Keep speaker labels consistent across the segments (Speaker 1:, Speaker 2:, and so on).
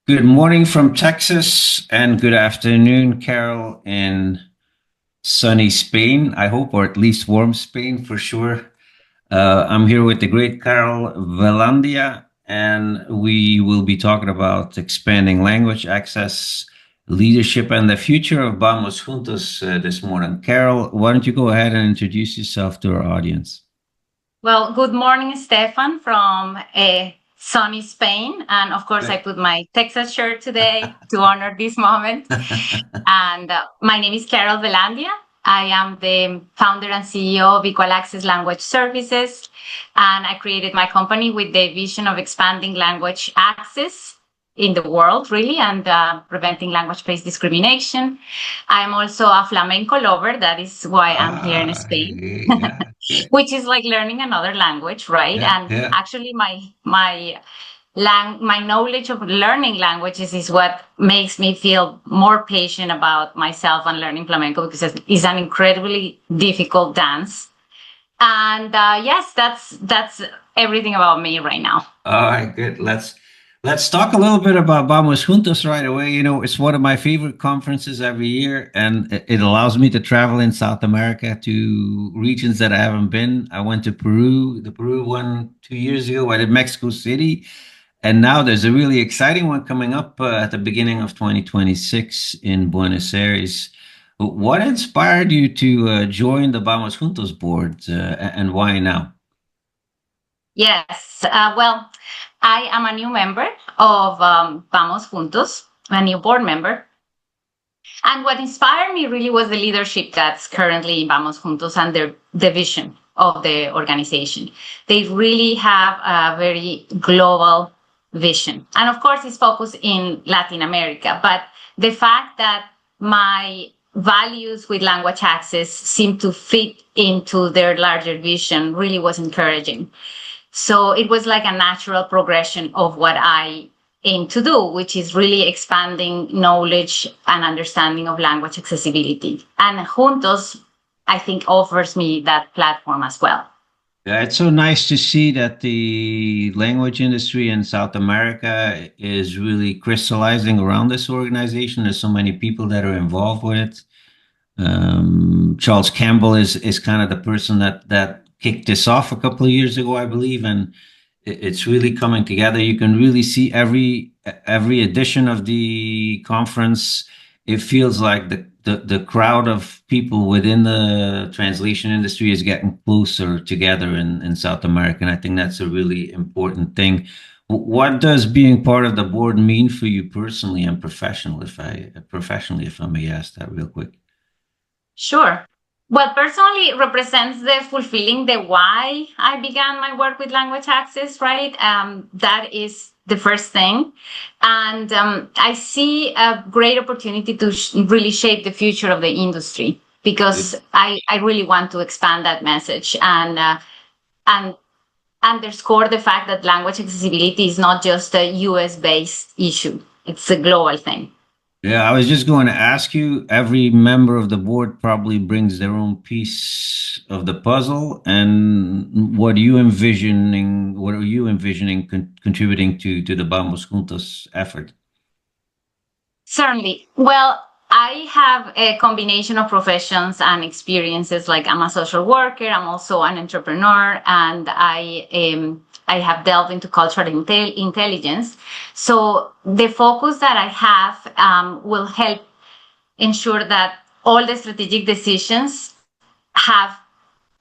Speaker 1: Good morning from Texas and good afternoon, Carol, in sunny Spain, I hope, or at least warm Spain for sure. I'm here with the great Carol Velandia, and we will be talking about expanding language access, leadership, and the future of Vamos Juntos this morning. Carol, why don't you go ahead and introduce yourself to our audience?
Speaker 2: Well, good morning, Stefan, from sunny Spain. And of course, I put my Texas shirt today to honor this moment. And my name is Carol Velandia. I am the founder and CEO of Equal Access Language Services. And I created my company with the vision of expanding language access in the world, really, and preventing language-based discrimination. I'm also a flamenco lover. That is why I'm here in Spain.
Speaker 1: Yeah,
Speaker 2: Which is like learning another language, right? And
Speaker 1: yeah.
Speaker 2: actually, my knowledge of learning languages is what makes me feel more patient about myself and learning flamenco because it's an incredibly difficult dance. And yes, that's everything about me right now.
Speaker 1: All right, good. Let's talk a little bit about Vamos Juntos right away. You know, it's one of my favorite conferences every year, and it allows me to travel in South America to regions that I haven't been. I went to Peru, the Peru one 2 years ago. I did Mexico City, and now there's a really exciting one coming up at the beginning of 2026 in Buenos Aires. What inspired you to join the Vamos Juntos board, and why now?
Speaker 2: Yes. Well, I am a new member of Vamos Juntos, a new board member. And what inspired me really was the leadership that's currently in Vamos Juntos and the vision of the organization. They really have a very global vision. And of course, it's focused in Latin America. But the fact that my values with language access seem to fit into their larger vision really was encouraging. So it was like a natural progression of what I aim to do, which is really expanding knowledge and understanding of language accessibility. And Juntos, I think, offers me that platform as well.
Speaker 1: Yeah, it's so nice to see that the language industry in South America is really crystallizing around this organization. There's so many people that are involved with it. Charles Campbell is kind of the person that kicked this off a couple of years ago, I believe, and it's really coming together. You can really see every edition of the conference. It feels like the crowd of people within the translation industry is getting closer together in South America, and I think that's a really important thing. What does being part of the board mean for you personally and professionally, if I may ask that real quick?
Speaker 2: Sure. Well, personally, it represents the fulfilling the why I began my work with language access, right? That is the first thing. And I see a great opportunity to really shape the future of the industry because I really want to expand that message and underscore the fact that language accessibility is not just a US based issue, it's a global thing.
Speaker 1: Yeah, I was just going to ask you, every member of the board probably brings their own piece of the puzzle. And what are you envisioning contributing to the Vamos Juntos effort?
Speaker 2: Certainly. Well, I have a combination of professions and experiences. Like I'm a social worker, I'm also an entrepreneur, and I have delved into cultural intelligence. So the focus that I have will help ensure that all the strategic decisions have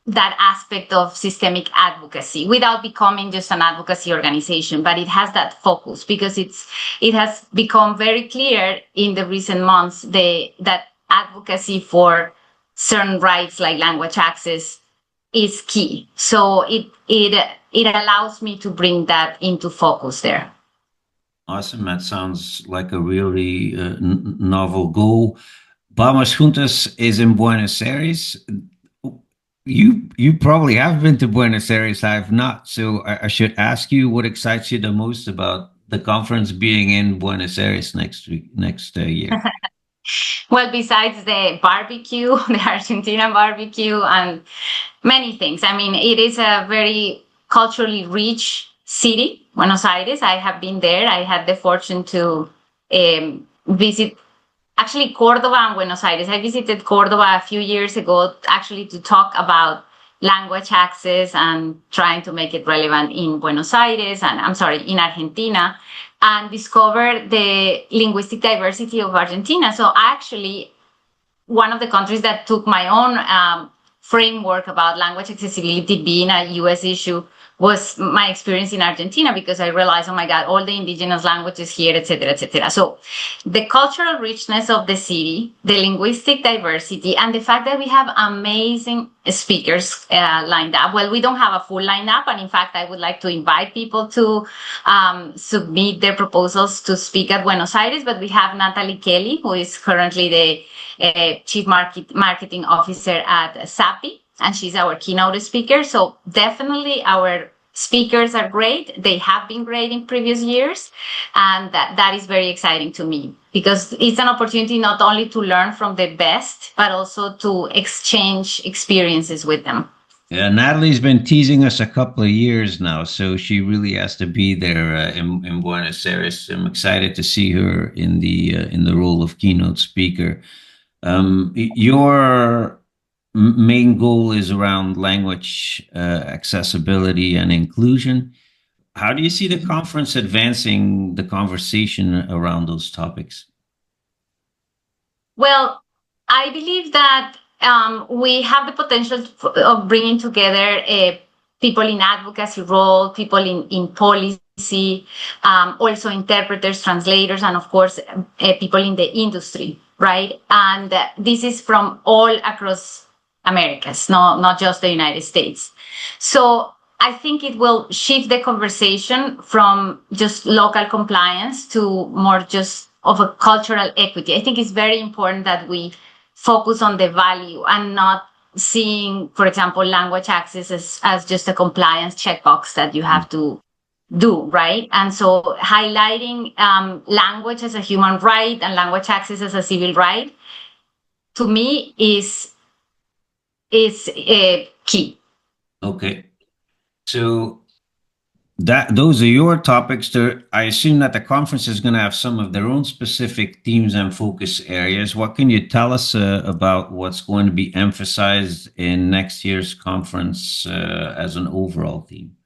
Speaker 2: that aspect of systemic advocacy without becoming just an advocacy organization, but it has that focus because it has become very clear in the recent months that advocacy for certain rights like language access is key. So it allows me to bring that into focus there.
Speaker 1: Awesome. That sounds like a really novel goal. Vamos Juntos is in Buenos Aires. You probably have been to Buenos Aires. I have not. So I should ask you what excites you the most about the conference being in Buenos Aires next year.
Speaker 2: Well, besides the barbecue, the Argentinian barbecue, and many things. I mean, it is a very culturally rich city, Buenos Aires. I have been there. I had the fortune to visit actually Cordoba and Buenos Aires. I visited Cordoba a few years ago actually to talk about language access and trying to make it relevant in Buenos Aires and in Argentina, and discovered the linguistic diversity of Argentina. So actually, one of the countries that took my own framework about language accessibility being a US issue was my experience in Argentina, because I realized, oh my God, all the indigenous languages here, et cetera, et cetera. So the cultural richness of the city, the linguistic diversity, and the fact that we have amazing speakers lined up. Well, we don't have a full lineup, and in fact, I would like to invite people to submit their proposals to speak at Buenos Aires, but we have Natalie Kelly, who is currently the Chief Marketing Officer at SAPI, and she's our keynote speaker. So definitely our speakers are great. They have been great in previous years. And that is very exciting to me, because it's an opportunity not only to learn from the best, but also to exchange experiences with them.
Speaker 1: Yeah, Natalie's been teasing us a couple of years now, so she really has to be there in Buenos Aires. I'm excited to see her in the role of keynote speaker. Your main goal is around language accessibility and inclusion. How do you see the conference advancing the conversation around those topics?
Speaker 2: Well, I believe that we have the potential of bringing together people in advocacy role, people in policy, also interpreters, translators, and of course, people in the industry, right? And this is from all across Americas, not just the United States. So I think it will shift the conversation from just local compliance to more just of a cultural equity. I think it's very important that we focus on the value and not seeing, for example, language access as just a compliance checkbox that you have to do, right? And so highlighting language as a human right and language access as a civil right, to me, is key.
Speaker 1: Okay. So those are your topics. I assume that the conference is going to have some of their own specific themes and focus areas. What can you tell us about what's going to be emphasized in next year's conference as an overall theme?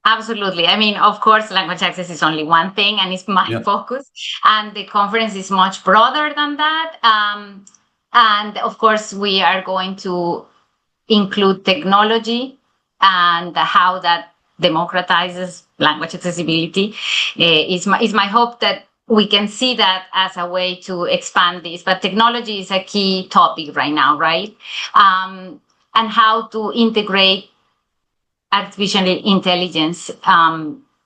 Speaker 2: Absolutely. I mean, of course, language access is only one thing, and it's my focus. And the conference is much broader than that. And of course, we are going to include technology and how that democratizes language accessibility. Is my hope that we can see that as a way to expand this. But technology is a key topic right now, right? And how to integrate artificial intelligence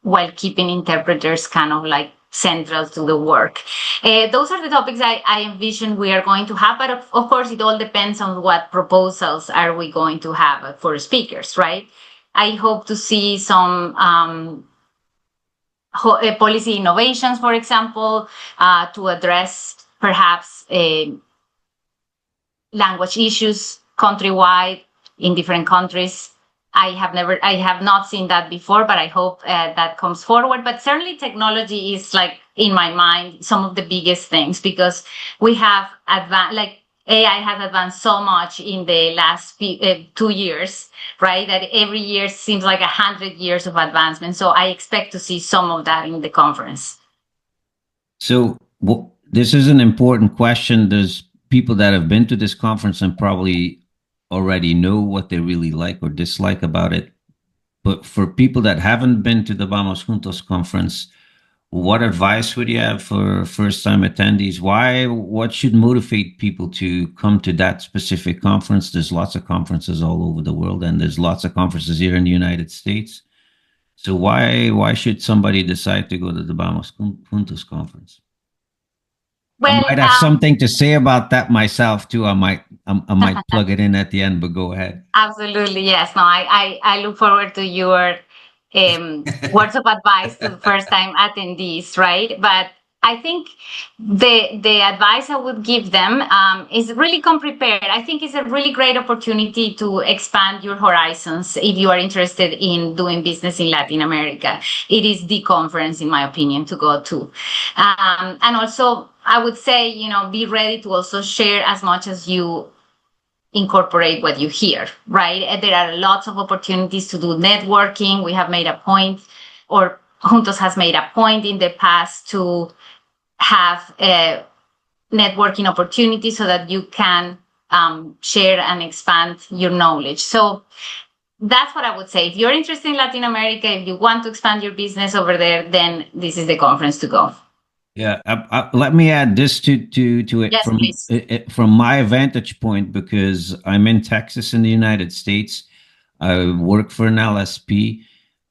Speaker 2: while keeping interpreters kind of like central to the work. Those are the topics I envision we are going to have, but of course it all depends on what proposals are we going to have for speakers, right? I hope to see some policy innovations, for example, to address perhaps language issues countrywide in different countries. I have not seen that before, but I hope that comes forward. But certainly technology is, like, in my mind, some of the biggest things, because we have AI has advanced so much in the last 2 years, right? That every year seems like 100 years of advancement. So I expect to see some of that in the conference.
Speaker 1: So this is an important question. There's people that have been to this conference and probably already know what they really like or dislike about it. But for people that haven't been to the Vamos Juntos conference, what advice would you have for first-time attendees? What should motivate people to come to that specific conference? There's lots of conferences all over the world, and there's lots of conferences here in the United States. So why should somebody decide to go to the Vamos Juntos conference? Well, I might have something to say about that myself too. I might plug it in at the end, but go ahead.
Speaker 2: Absolutely, yes. No, I look forward to your words of advice to first-time attendees, right? But I think the advice I would give them is really come prepared. I think it's a really great opportunity to expand your horizons if you are interested in doing business in Latin America. It is the conference, in my opinion, to go to. And also, I would say, be ready to also share as much as you incorporate what you hear, right? There are lots of opportunities to do networking. We have made a point, or Juntos has made a point in the past to have networking opportunities so that you can share and expand your knowledge. So that's what I would say. If you're interested in Latin America, if you want to expand your business over there, then this is the conference to go.
Speaker 1: Yeah, let me add this to it
Speaker 2: Yes, please.
Speaker 1: from my vantage point, because I'm in Texas in the United States. I work for an LSP.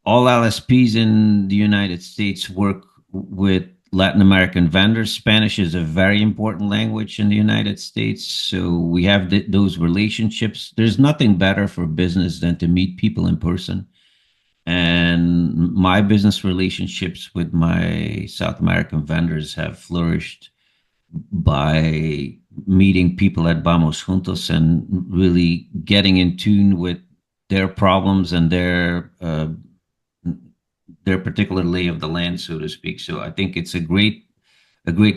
Speaker 1: All LSPs in the United States work with Latin American vendors. Spanish is a very important language in the United States, so we have those relationships. There's nothing better for business than to meet people in person. And my business relationships with my South American vendors have flourished by meeting people at Vamos Juntos and really getting in tune with their problems and their particular lay of the land, so to speak. So I think it's a great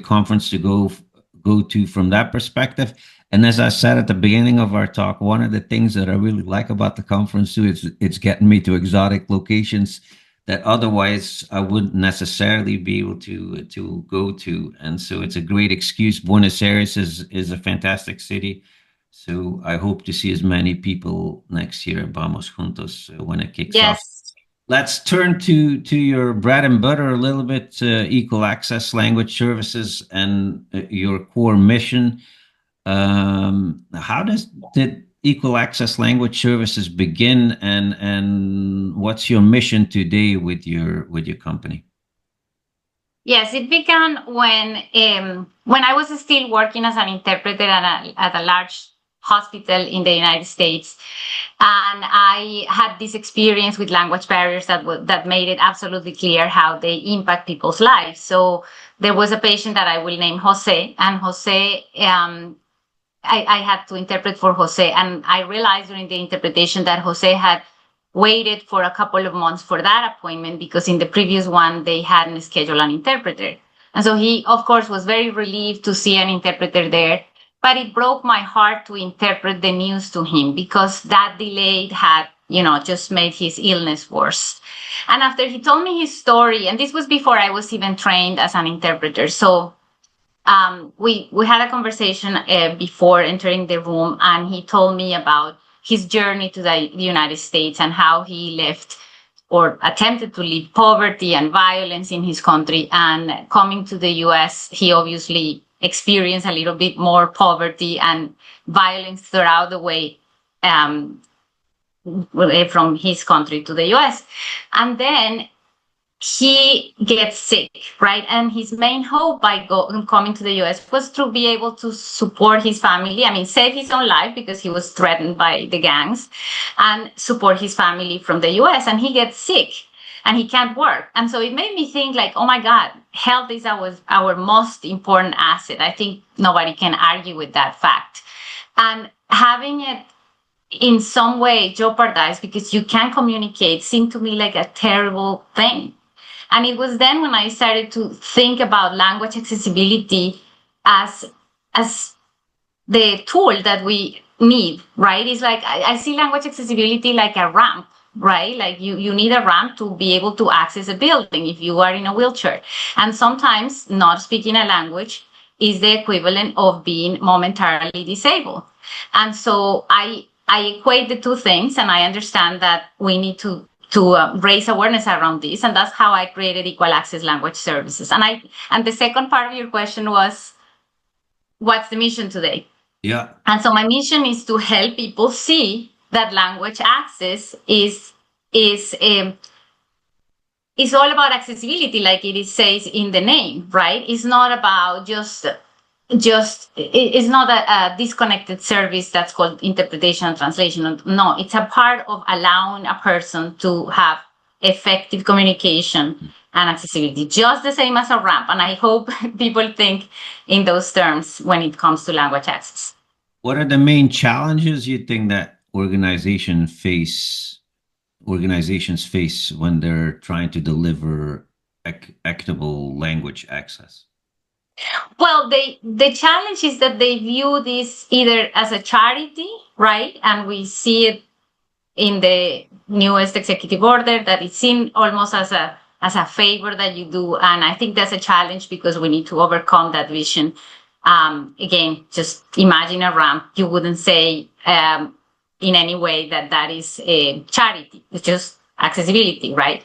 Speaker 1: conference to go to from that perspective. And as I said at the beginning of our talk, one of the things that I really like about the conference too is it's getting me to exotic locations that otherwise I wouldn't necessarily be able to go to. And so it's a great excuse. Buenos Aires is a fantastic city. So I hope to see as many people next year at Vamos Juntos when it kicks off.
Speaker 2: Yes.
Speaker 1: Let's turn to your bread and butter a little bit, equal access language services and your core mission. How did equal access language services begin, and what's your mission today with your company?
Speaker 2: Yes, it began when I was still working as an interpreter at a large hospital in the United States, and I had this experience with language barriers that made it absolutely clear how they impact people's lives. So there was a patient that I will name Jose, and Jose. I had to interpret for Jose, and I realized during the interpretation that Jose had waited for a couple of months for that appointment because in the previous one they hadn't scheduled an interpreter. And so he, of course, was very relieved to see an interpreter there, but it broke my heart to interpret the news to him because that delay had, just made his illness worse. And after he told me his story, and this was before I was even trained as an interpreter, so we had a conversation before entering the room, and he told me about his journey to the United States and how he left or attempted to leave poverty and violence in his country. And coming to the US, he obviously experienced a little bit more poverty and violence throughout the way from his country to the US. And then he gets sick, right? And his main hope by coming to the US was to be able to support his family. I mean, save his own life because he was threatened by the gangs, and support his family from the US. And he gets sick and he can't work. And so it made me think like, oh my God, health is our most important asset. I think nobody can argue with that fact. And having it in some way jeopardized because you can't communicate seemed to me like a terrible thing. And it was then when I started to think about language accessibility as the tool that we need, right? It's like I see language accessibility like a ramp, right? Like you need a ramp to be able to access a building if you are in a wheelchair. And sometimes not speaking a language is the equivalent of being momentarily disabled. And so I equate the two things, and I understand that we need to raise awareness around this, and that's how I created Equal Access Language Services. And the second part of your question was, what's the mission today?
Speaker 1: Yeah.
Speaker 2: And so my mission is to help people see that language access is all about accessibility, like it says in the name, right? It's not about just it's not a disconnected service that's called interpretation and translation. No, it's a part of allowing a person to have effective communication and accessibility, just the same as a ramp. And I hope people think in those terms when it comes to language access.
Speaker 1: What are the main challenges you think that organizations face when they're trying to deliver equitable language access?
Speaker 2: Well, the challenge is that they view this either as a charity, right? And we see it in the newest executive order that it's seen almost as a favor that you do. And I think that's a challenge because we need to overcome that vision. Again, just imagine a ramp. You wouldn't say in any way that is a charity. It's just accessibility, right?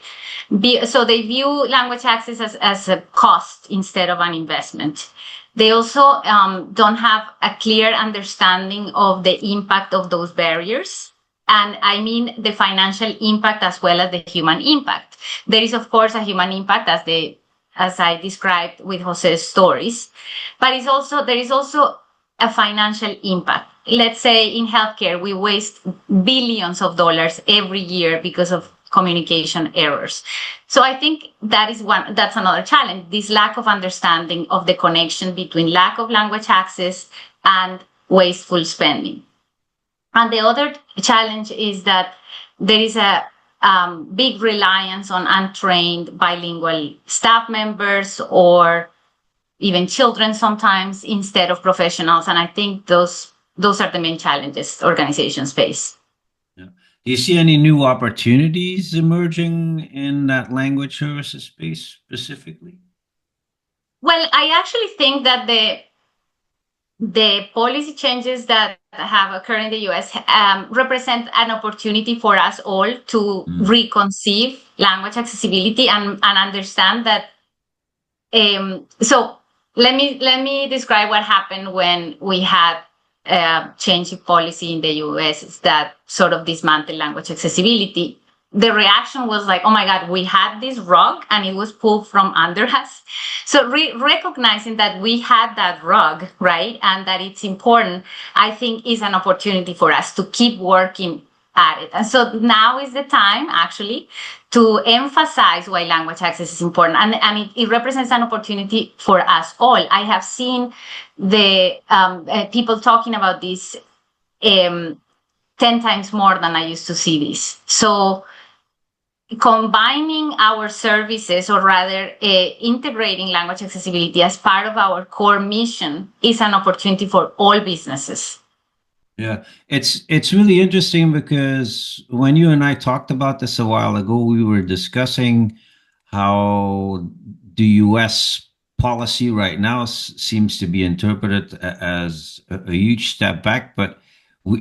Speaker 2: So they view language access as a cost instead of an investment. They also don't have a clear understanding of the impact of those barriers. And I mean the financial impact as well as the human impact. There is, of course, a human impact as I described with Jose's stories, but there is also a financial impact. Let's say in healthcare, we waste billions of dollars every year because of communication errors. So I think that's another challenge, this lack of understanding of the connection between lack of language access and wasteful spending. And the other challenge is that there is a big reliance on untrained bilingual staff members or even children sometimes instead of professionals. And I think those are the main challenges organizations face.
Speaker 1: Yeah. Do you see any new opportunities emerging in that language services space specifically?
Speaker 2: Well, I actually think that the policy changes that have occurred in the US represent an opportunity for us all to reconceive language accessibility and understand that. So let me describe what happened when we had change in policy in the US that sort of dismantled language accessibility. The reaction was like, oh my God, we had this rug and it was pulled from under us. So recognizing that we had that rug, right, and that it's important, I think is an opportunity for us to keep working at it. And so now is the time, actually, to emphasize why language access is important. And it represents an opportunity for us all. I have seen the people talking about this 10 times more than I used to see this. So combining our services, or rather integrating language accessibility as part of our core mission, is an opportunity for all businesses.
Speaker 1: Yeah, it's really interesting because when you and I talked about this a while ago, we were discussing how the US policy right now seems to be interpreted as a huge step back, but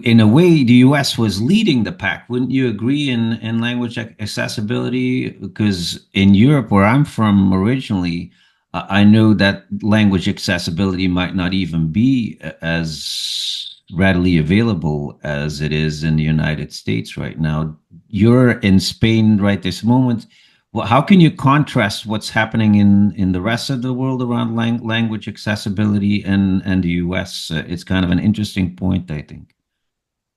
Speaker 1: in a way, the US was leading the pack. Wouldn't you agree in language accessibility? Because in Europe, where I'm from originally, I know that language accessibility might not even be as readily available as it is in the United States right now. You're in Spain right this moment. Well, how can you contrast what's happening in the rest of the world around language accessibility and the US? It's kind of an interesting point, I think.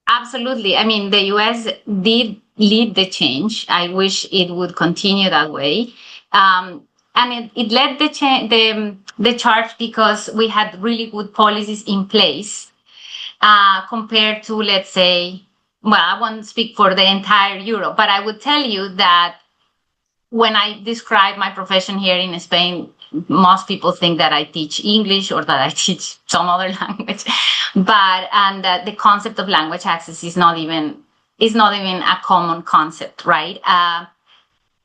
Speaker 2: Absolutely. I mean, the US did lead the change. I wish it would continue that way. And it led the charge because we had really good policies in place compared to, let's say, well, I won't speak for the entire Europe, but I would tell you that when I describe my profession here in Spain, most people think that I teach English or that I teach some other language, and the concept of language access is not even a common concept, right?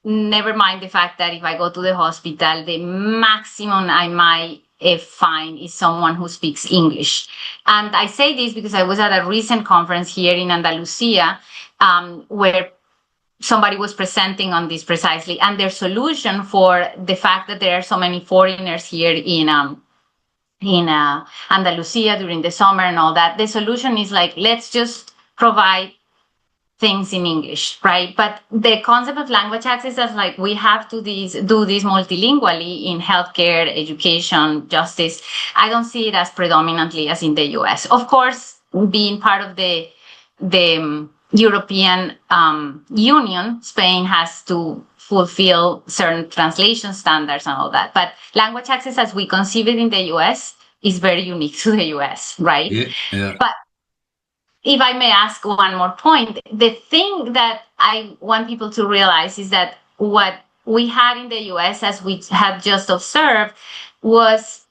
Speaker 2: Never mind the fact that if I go to the hospital, the maximum I might find is someone who speaks English. And I say this because I was at a recent conference here in Andalusia, where somebody was presenting on this precisely, and their solution for the fact that there are so many foreigners here in Andalusia during the summer and all that, the solution is like, let's just provide things in English, right? But the concept of language access is like, we have to do this multilingually in healthcare, education, justice. I don't see it as predominantly as in the US. Of course, being part of the European Union, Spain has to fulfill certain translation standards and all that. But language access, as we conceive it in the US, is very unique to the US, right?
Speaker 1: Yeah.
Speaker 2: But if I may ask one more point, the thing that I want people to realize is that what we had in the US, as we had just observed, was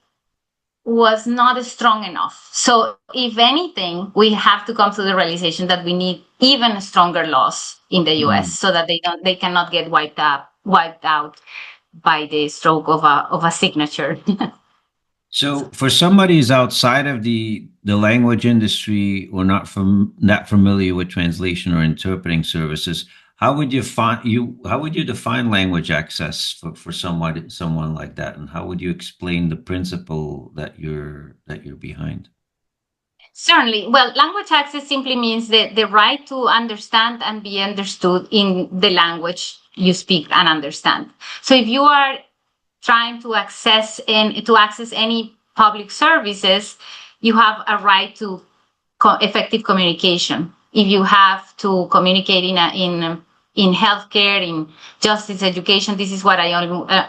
Speaker 2: not strong enough. So if anything, we have to come to the realization that we need even stronger laws in the US so that they cannot get wiped out by the stroke of a signature.
Speaker 1: So for somebody who's outside of the language industry or not familiar with translation or interpreting services, how would you define language access for someone like that, and how would you explain the principle that you're behind?
Speaker 2: Certainly. Well, language access simply means the right to understand and be understood in the language you speak and understand. So if you are trying to access any public services, you have a right to effective communication. If you have to communicate in healthcare, in justice, education, this is what I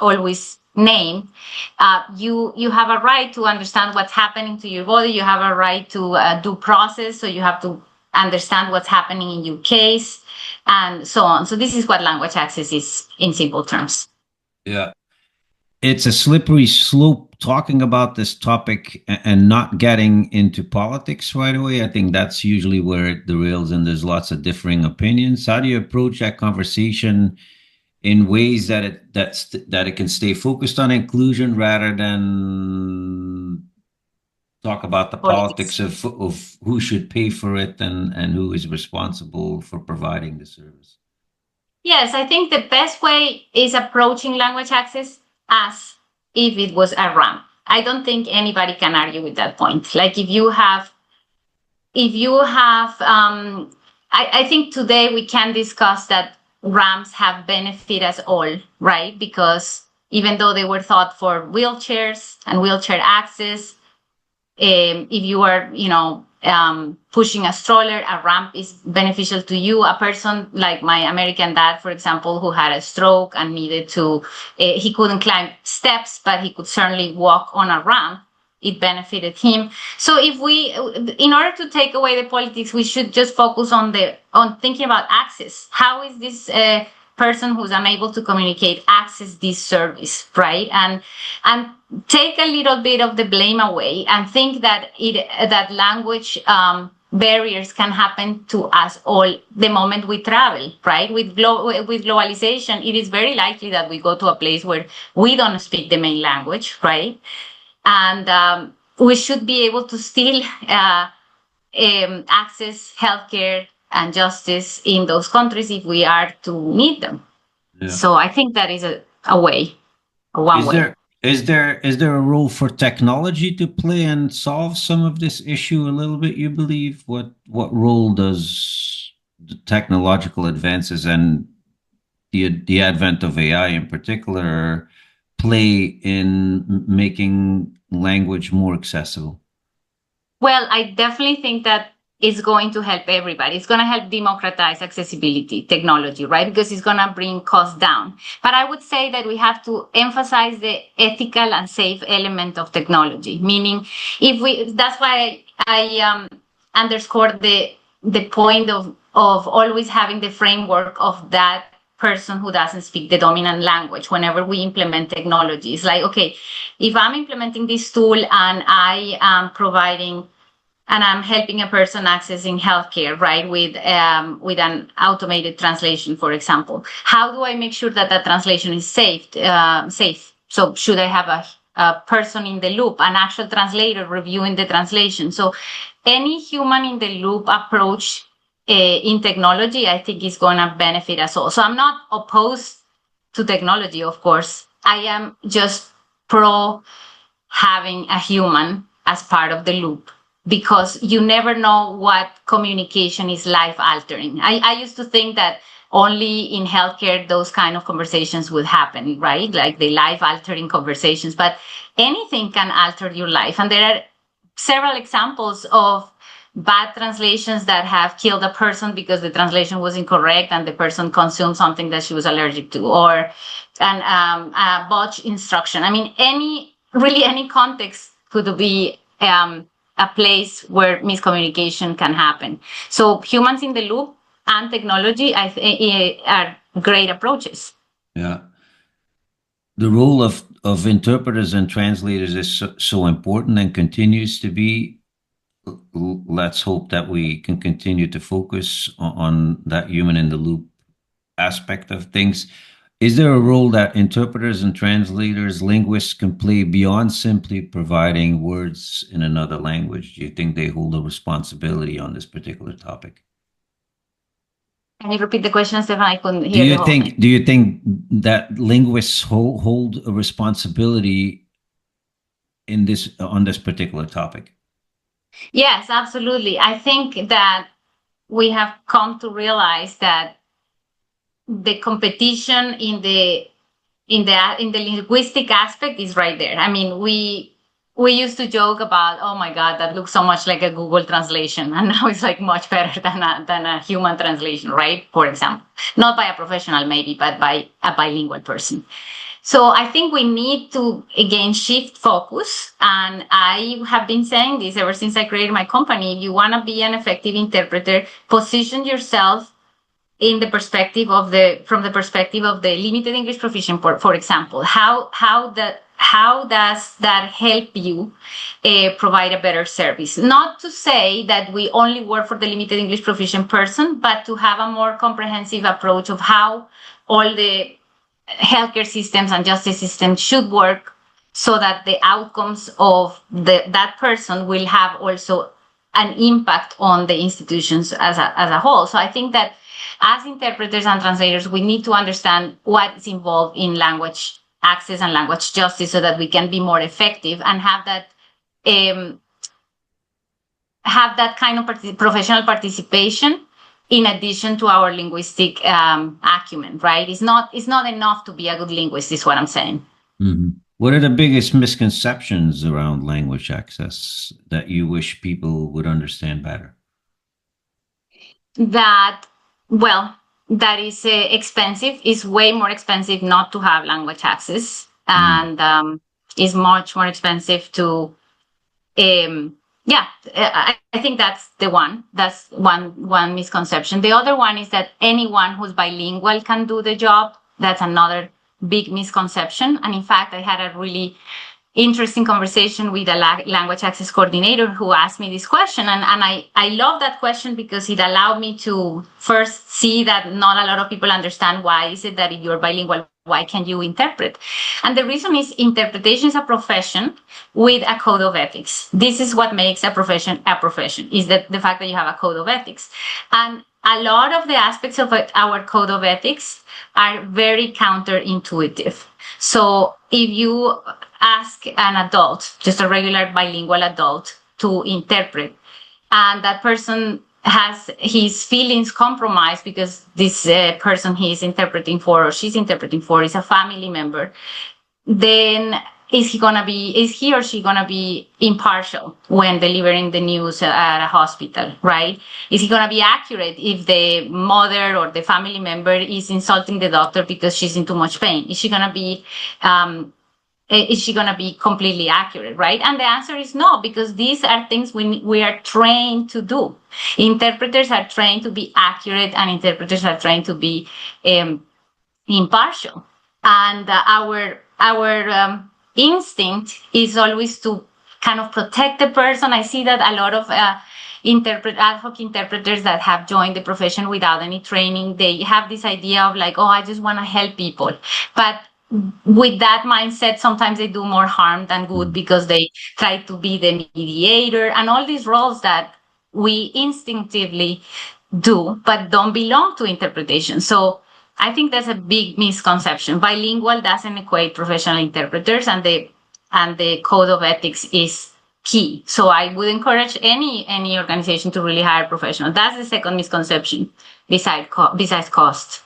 Speaker 2: always name. You have a right to understand what's happening to your body. You have a right to due process. So you have to understand what's happening in your case, and so on. So this is what language access is in simple terms.
Speaker 1: Yeah. It's a slippery slope talking about this topic and not getting into politics right away. I think that's usually where it derails, and there's lots of differing opinions. How do you approach that conversation in ways that it can stay focused on inclusion rather than talk about the politics of who should pay for it and who is responsible for providing the service?
Speaker 2: Yes, I think the best way is approaching language access as if it was a ramp. I don't think anybody can argue with that point. Like if you have, I think today we can discuss that ramps have benefit us all, right? Because even though they were thought for wheelchairs and wheelchair access, if you are, pushing a stroller, a ramp is beneficial to you. A person like my American dad, for example, who had a stroke and needed to, he couldn't climb steps, but he could certainly walk on a ramp. It benefited him. So in order to take away the politics, we should just focus on thinking about access. How is this person who's unable to communicate access this service, right? And take a little bit of the blame away and think that language barriers can happen to us all the moment we travel, right? With globalization, it is very likely that we go to a place where we don't speak the main language, right? And we should be able to still access healthcare and justice in those countries if we are to need them. Yeah. So I think that is a way, one way.
Speaker 1: Is there a role for technology to play and solve some of this issue a little bit, you believe? What role does the technological advances and the advent of AI in particular play in making language more accessible?
Speaker 2: Well, I definitely think that it's going to help everybody. It's going to help democratize accessibility technology, right? Because it's going to bring costs down. But I would say that we have to emphasize the ethical and safe element of technology, meaning that's why I underscored the point of always having the framework of that person who doesn't speak the dominant language whenever we implement technology. It's like, okay, if I'm implementing this tool and I am providing and I'm helping a person accessing healthcare, right, with an automated translation, for example. How do I make sure that that translation is safe? So should I have a person in the loop, an actual translator reviewing the translation? So any human in the loop approach in technology, I think is going to benefit us all. So I'm not opposed to technology, of course. I am just pro having a human as part of the loop, because you never know what communication is life-altering. I used to think that only in healthcare those kind of conversations would happen, right? Like the life-altering conversations, but anything can alter your life. And there are several examples of bad translations that have killed a person because the translation was incorrect and the person consumed something that she was allergic to, or a botched instruction. I mean, any context could be a place where miscommunication can happen. So humans in the loop and technology are great approaches.
Speaker 1: Yeah. The role of interpreters and translators is so important and continues to be. Let's hope that we can continue to focus on that human in the loop aspect of things. Is there a role that interpreters and translators, linguists can play beyond simply providing words in another language? Do you think they hold a responsibility on this particular topic?
Speaker 2: Can you repeat the question, Stefan? I couldn't hear the whole thing.
Speaker 1: Do you think that linguists hold a responsibility on this particular topic?
Speaker 2: Yes, absolutely. I think that we have come to realize that the competition in the linguistic aspect is right there. I mean, we used to joke about, oh my God, that looks so much like a Google translation, and now it's like much better than a human translation, right? For example, not by a professional maybe, but by a bilingual person. So I think we need to, again, shift focus. And I have been saying this ever since I created my company. If you want to be an effective interpreter, position yourself in the perspective of from the perspective of the limited English proficient, for example. How does that help you provide a better service? Not to say that we only work for the limited English proficient person, but to have a more comprehensive approach of how all the healthcare systems and justice systems should work, so that the outcomes of that person will have also an impact on the institutions as a whole. So I think that as interpreters and translators, we need to understand what is involved in language access and language justice, so that we can be more effective and have that kind of professional participation in addition to our linguistic acumen, right? It's not enough to be a good linguist, is what I'm saying.
Speaker 1: Mm-hmm. What are the biggest misconceptions around language access that you wish people would understand better?
Speaker 2: That is expensive. It's way more expensive not to have language access, and it's much more expensive to I think that's the one. That's one misconception. The other one is that anyone who's bilingual can do the job. That's another big misconception. And in fact, I had a really interesting conversation with a language access coordinator who asked me this question. And I love that question because it allowed me to first see that not a lot of people understand why is it that if you're bilingual, why can you interpret? And the reason is interpretation is a profession with a code of ethics. This is what makes a profession, is that the fact that you have a code of ethics. And a lot of the aspects of our code of ethics are very counterintuitive. So if you ask an adult, just a regular bilingual adult, to interpret, and that person has his feelings compromised because this person he's interpreting for or she's interpreting for is a family member, then is he or she gonna be impartial when delivering the news at a hospital, right? Is he gonna be accurate if the mother or the family member is insulting the doctor because she's in too much pain? Is she gonna be completely accurate, right? And the answer is no, because these are things we are trained to do. Interpreters are trained to be accurate, and interpreters are trained to be impartial. And our instinct is always to kind of protect the person. I see that a lot of ad hoc interpreters that have joined the profession without any training, they have this idea of like, oh, I just want to help people. But with that mindset, sometimes they do more harm than good, because they try to be the mediator and all these roles that we instinctively do, but don't belong to interpretation. So I think that's a big misconception. Bilingual doesn't equate professional interpreters, and the code of ethics is key. So I would encourage any organization to really hire professionals. That's the second misconception, besides cost.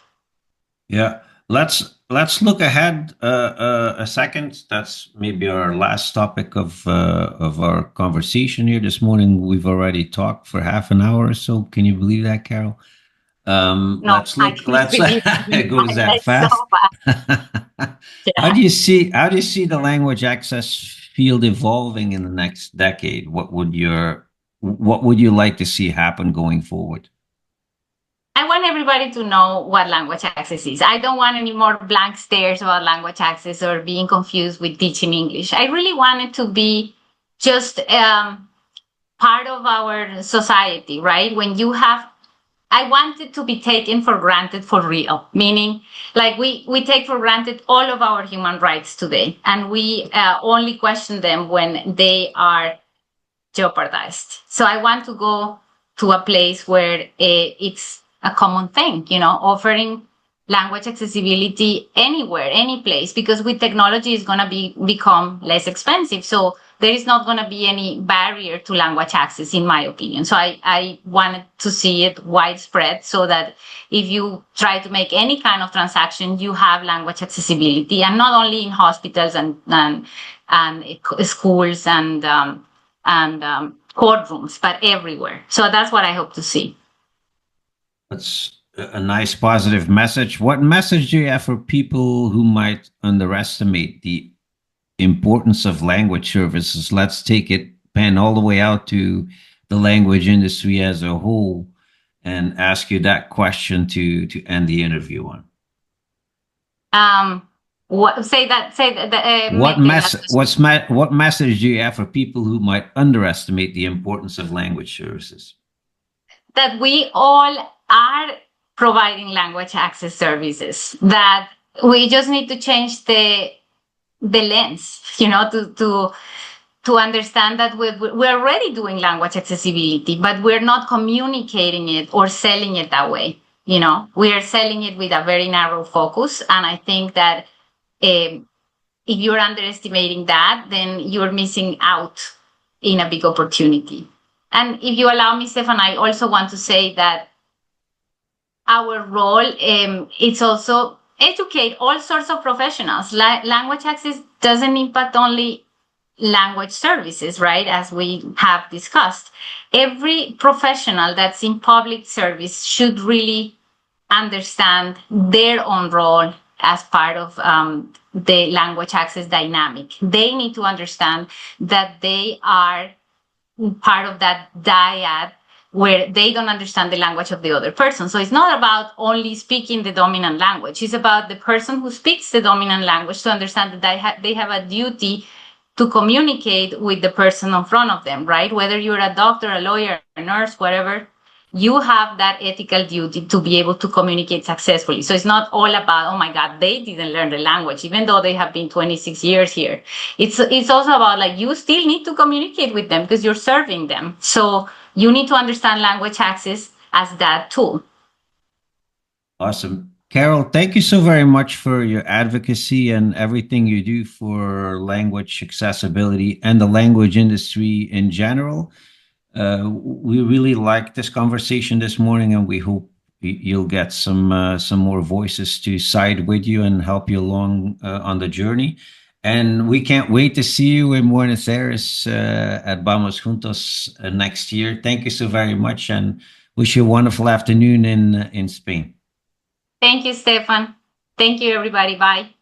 Speaker 1: Yeah. let's look ahead a second. That's maybe our last topic of our conversation here this morning. We've already talked for half an hour or so. Can you believe that, Carol?
Speaker 2: No,
Speaker 1: Let's
Speaker 2: I
Speaker 1: look.
Speaker 2: can't
Speaker 1: Let's
Speaker 2: believe
Speaker 1: it goes that
Speaker 2: it's so
Speaker 1: fast.
Speaker 2: bad. Yeah.
Speaker 1: How do you see the language access field evolving in the next decade? What would you like to see happen going forward?
Speaker 2: I want everybody to know what language access is. I don't want any more blank stares about language access or being confused with teaching English. I really want it to be just part of our society, right? When you have, I want it to be taken for granted for real, meaning like we take for granted all of our human rights today, and we only question them when they are jeopardized. So I want to go to a place where it's a common thing, offering language accessibility anywhere, any place, because with technology it's going to become less expensive. So there is not going to be any barrier to language access, in my opinion. So I wanted to see it widespread so that if you try to make any kind of transaction, you have language accessibility, and not only in hospitals and schools and courtrooms, but everywhere. So that's what I hope to see.
Speaker 1: That's a nice positive message. What message do you have for people who might underestimate the importance of language services? Let's take it pan all the way out to the language industry as a whole and ask you that question to end the interview on.
Speaker 2: Say that.
Speaker 1: What message do you have for people who might underestimate the importance of language services?
Speaker 2: That we all are providing language access services. That we just need to change the lens, to understand that we're already doing language accessibility, but we're not communicating it or selling it that way. We are selling it with a very narrow focus, and I think that if you're underestimating that, then you're missing out in a big opportunity. And if you allow me, Stefan, I also want to say that our role is also educate all sorts of professionals. Language access doesn't impact only language services, right? As we have discussed, every professional that's in public service should really understand their own role as part of the language access dynamic. They need to understand that they are part of that dyad where they don't understand the language of the other person. So it's not about only speaking the dominant language. It's about the person who speaks the dominant language to understand that they have a duty to communicate with the person in front of them, right? Whether you're a doctor, a lawyer, a nurse, whatever, you have that ethical duty to be able to communicate successfully. So it's not all about, oh my God, they didn't learn the language, even though they have been 26 years here. It's also about like, you still need to communicate with them because you're serving them. So you need to understand language access as that tool.
Speaker 1: Awesome. Carol, thank you so very much for your advocacy and everything you do for language accessibility and the language industry in general. We really like this conversation this morning, and we hope you'll get some more voices to side with you and help you along on the journey. And we can't wait to see you in Buenos Aires at Vamos Juntos next year. Thank you so very much, and wish you a wonderful afternoon in Spain.
Speaker 2: Thank you, Stefan. Thank you, everybody. Bye.